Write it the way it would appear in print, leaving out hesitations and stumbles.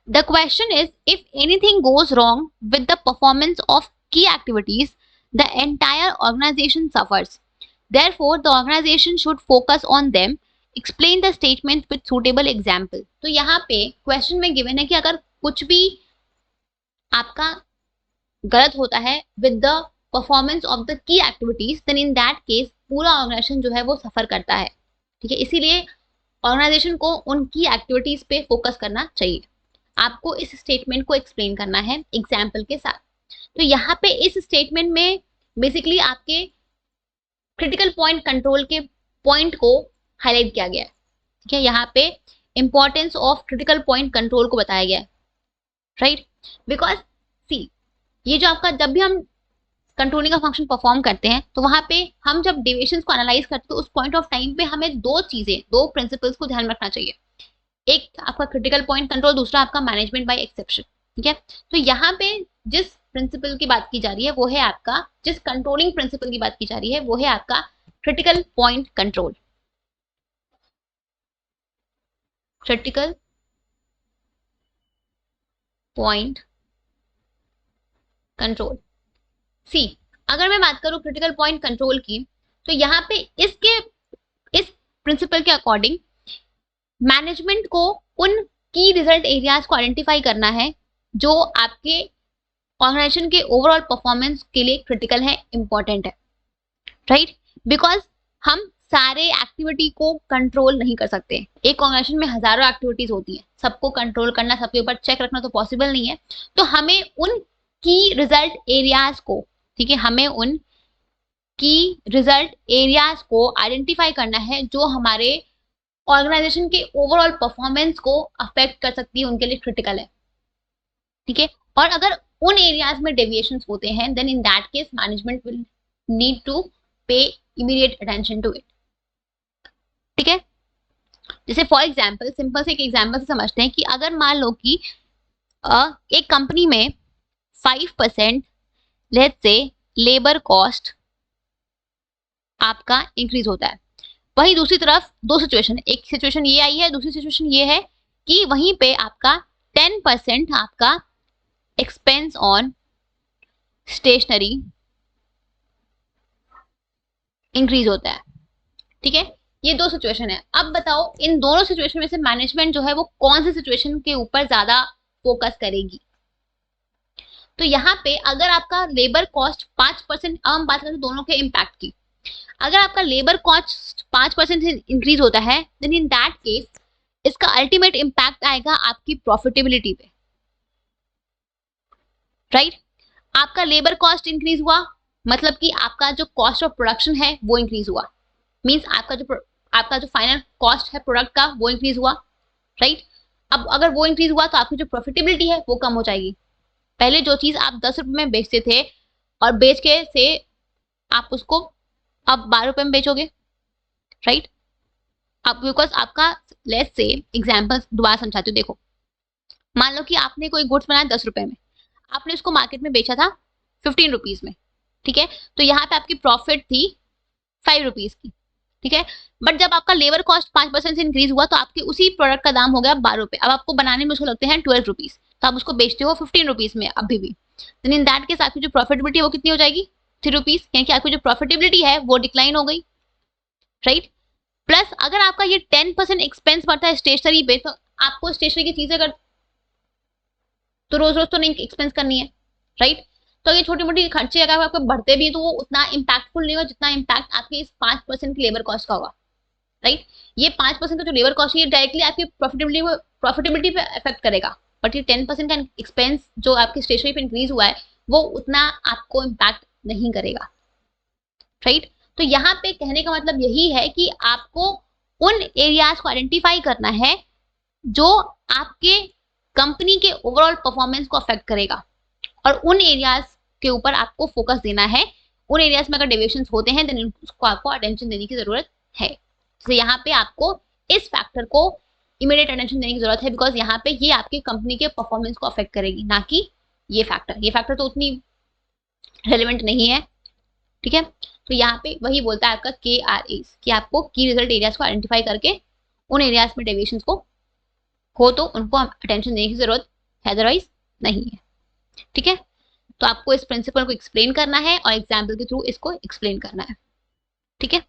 The question is, if anything goes wrong with the performance of key activities, the entire organization suffers. Therefore, the organization should focus on them. Explain the statement with suitable example. तो यहाँ पे question में given है कि अगर कुछ भी आपका गलत होता है with the performance of the key activities, then in that case पूरा ऑर्गेनाइजेशन जो है वो सफर करता है। ठीक है, इसीलिए ऑर्गेनाइजेशन को उन की एक्टिविटीज पे फोकस करना चाहिए। आपको इस स्टेटमेंट को एक्सप्लेन करना है एग्जाम्पल के साथ। तो यहाँ पे इस स्टेटमेंट में बेसिकली आपके क्रिटिकल पॉइंट कंट्रोल के पॉइंट को हाईलाइट किया गया है। ठीक है, यहाँ पे importance of critical point control को बताया गया है, राइट। बिकॉज सी, ये जो आपका जब भी हम कंट्रोलिंग का फंक्शन परफॉर्म करते हैं तो वहां पे हम जब डेविएशंस को एनालाइज करते हैं तो उस पॉइंट ऑफ टाइम पे हमें दो प्रिंसिपल्स को ध्यान में रखना चाहिए। एक आपका क्रिटिकल पॉइंट कंट्रोल, दूसरा आपका मैनेजमेंट बाय एक्सेप्शन। ठीक है, तो यहाँ पे जिस प्रिंसिपल की बात की जा रही है वो है आपका, जिस कंट्रोलिंग प्रिंसिपल की बात की जा रही है वो है आपका critical point control. Critical point control. See, अगर मैं बात करूं क्रिटिकल पॉइंट कंट्रोल की, तो यहाँ पे इस प्रिंसिपल के अकॉर्डिंग मैनेजमेंट को उन की रिजल्ट एरियाज को आइडेंटिफाई करना है जो आपके ऑर्गेनाइजेशन के ओवरऑल परफॉर्मेंस के लिए क्रिटिकल है, इंपॉर्टेंट है, राइट। बिकॉज हम सारे एक्टिविटी को कंट्रोल नहीं कर सकते। एक ऑर्गेनाइजेशन में हजारों एक्टिविटीज होती हैं, सबको कंट्रोल करना, सबके ऊपर चेक रखना तो पॉसिबल नहीं है। तो हमें उन की रिजल्ट एरियाज को, ठीक है, हमें उन की रिजल्ट एरियाज को आइडेंटिफाई करना है जो हमारे ऑर्गेनाइजेशन के ओवरऑल परफॉर्मेंस को अफेक्ट कर सकती है, उनके लिए क्रिटिकल है। ठीक है, और अगर उन एरियाज में डेविएशंस होते हैं then in that case management will need to pay immediate attention to it. ठीक है, जैसे फॉर एग्जांपल, सिंपल से एक एग्जांपल से समझते हैं कि अगर मान लो कि एक कंपनी में 5% लेट्स से लेबर कॉस्ट आपका इंक्रीज होता है। वहीं दूसरी तरफ दो सिचुएशन, एक सिचुएशन ये आई है, दूसरी सिचुएशन ये है कि वहीं पे आपका 10% आपका एक्सपेंस ऑन स्टेशनरी इंक्रीज होता है। ठीक है, ये दो सिचुएशन है। अब बताओ इन दोनों सिचुएशन में से मैनेजमेंट जो है वो कौन सी सिचुएशन के ऊपर ज्यादा फोकस करेगी। तो यहाँ पे अगर आपका लेबर कॉस्ट 5%, अब हम बात करें दोनों के इम्पैक्ट की, अगर आपका लेबर कॉस्ट 5% से इंक्रीज होता है देन इन दैट केस इसका अल्टीमेट इम्पैक्ट आएगा आपकी प्रॉफिटेबिलिटी पे, राइट। आपका लेबर कॉस्ट इंक्रीज हुआ मतलब कि आपका जो कॉस्ट ऑफ प्रोडक्शन है वो इंक्रीज हुआ, मींस आपका जो फाइनल कॉस्ट है प्रोडक्ट का वो इंक्रीज हुआ, राइट। अब अगर वो इंक्रीज हुआ तो आपकी जो प्रॉफिटेबिलिटी है वो कम हो जाएगी। पहले जो चीज आप 10 रुपए में बेचते थे और बेच के से आप उसको अब 12 रुपए में बेचोगे, राइट। अब बिकॉज आपका, लेट्स से एग्जांपल दोबारा समझाती हूँ, देखो मान लो कि आपने कोई गुड्स बनाया 10 रुपए में, आपने उसको मार्केट में बेचा था 15 रुपीज में। ठीक है, तो यहाँ पे आपकी प्रॉफिट थी 5 रुपीज की। ठीक है, बट जब आपका लेबर कॉस्ट 5% से इंक्रीज हुआ तो आपके उसी प्रोडक्ट का दाम हो गया 12 रुपए। अब आपको बनाने में उसको लगते हैं 12 रुपीज, तो आप उसको बेचते हो 15 रुपीज में अभी भी। देन इन दैट केस आपकी जो प्रॉफिटेबिलिटी वो कितनी हो जाएगी, 3 रुपीज, क्योंकि आपकी जो प्रॉफिटेबिलिटी है वो डिक्लाइन हो गई, राइट। प्लस अगर आपका ये 10% एक्सपेंस बढ़ता है स्टेशनरी पे, तो आपको स्टेशनरी की चीजें अगर तो रोज रोज तो नहीं एक्सपेंस करनी है, राइट। तो ये छोटी मोटी खर्चे अगर आपको बढ़ते भी तो वो उतना इम्पैक्टफुल नहीं होगा जितना इम्पैक्ट आपके इस 5% की लेबर कॉस्ट का होगा, राइट। ये 5% का जो लेबर कॉस्ट है ये डायरेक्टली आपकी प्रॉफिटेबिलिटी पे अफेक्ट करेगा, बट ये 10% का एक्सपेंस जो आपकी स्टेशनरी पे इंक्रीज हुआ है वो उतना आपको इम्पैक्ट नहीं करेगा, राइट। तो यहाँ पे कहने का मतलब यही है कि आपको उन एरियाज को आइडेंटिफाई करना है जो आपके कंपनी के ओवरऑल परफॉर्मेंस को अफेक्ट करेगा, और उन एरियाज के ऊपर आपको फोकस देना है। उन एरियाज में अगर डेविएशंस होते हैं देन उसको आपको अटेंशन देने की जरूरत है। तो यहाँ पे आपको इस फैक्टर को इमीडिएट अटेंशन देने की जरूरत है, बिकॉज यहाँ पे ये आपकी कंपनी के परफॉर्मेंस को अफेक्ट करेगी, ना कि ये फैक्टर तो उतनी रेलिवेंट नहीं है। ठीक है, तो यहाँ पे वही बोलता है आपका KRAs कि आपको की रिजल्ट एरियाज को आइडेंटिफाई करके उन एरियाज में डेविएशंस को हो तो उनको अटेंशन देने की जरूरत अदरवाइज नहीं है। ठीक है, तो आपको इस प्रिंसिपल को एक्सप्लेन करना है और एग्जाम्पल के थ्रू इसको एक्सप्लेन करना है। ठीक है।